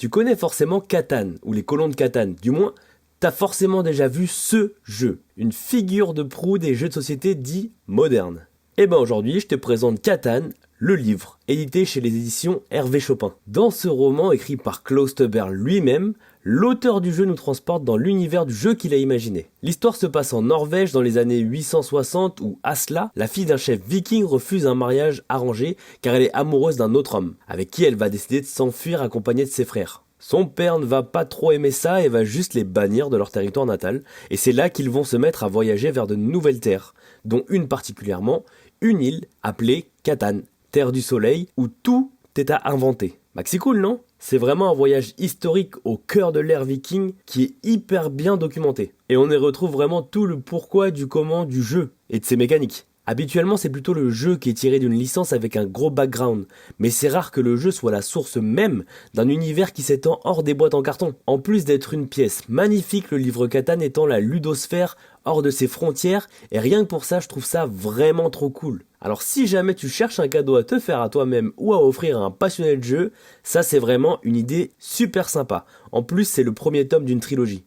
Tu connais forcément Catan, ou les colons de Catan, du moins, t'as forcément déjà vu ce jeu, une figure de proue des jeux de société dits modernes. Et ben aujourd'hui, je te présente Catan, le livre, édité chez les éditions Hervé Chopin. Dans ce roman écrit par Klaus Teuber lui-même, l'auteur du jeu nous transporte dans l'univers du jeu qu'il a imaginé. L'histoire se passe en Norvège dans les années 860 où Asla, la fille d'un chef viking, refuse un mariage arrangé car elle est amoureuse d'un autre homme, avec qui elle va décider de s'enfuir accompagnée de ses frères. Son père ne va pas trop aimer ça et va juste les bannir de leur territoire natal, et c'est là qu'ils vont se mettre à voyager vers de nouvelles terres, dont une particulièrement, une île appelée Catan, terre du soleil, où tout est à inventer. Bah c'est cool, non? C'est vraiment un voyage historique au cœur de l'ère viking qui est hyper bien documenté. Et on y retrouve vraiment tout le pourquoi du comment du jeu et de ses mécaniques. Habituellement, c'est plutôt le jeu qui est tiré d'une licence avec un gros background, mais c'est rare que le jeu soit la source même d'un univers qui s'étend hors des boîtes en carton. En plus d'être une pièce magnifique, le livre Catan étant la ludosphère hors de ses frontières, et rien que pour ça, je trouve ça vraiment trop cool. Alors si jamais tu cherches un cadeau à te faire à toi-même ou à offrir à un passionné de jeu, ça c'est vraiment une idée super sympa. En plus, c'est le premier tome d'une trilogie.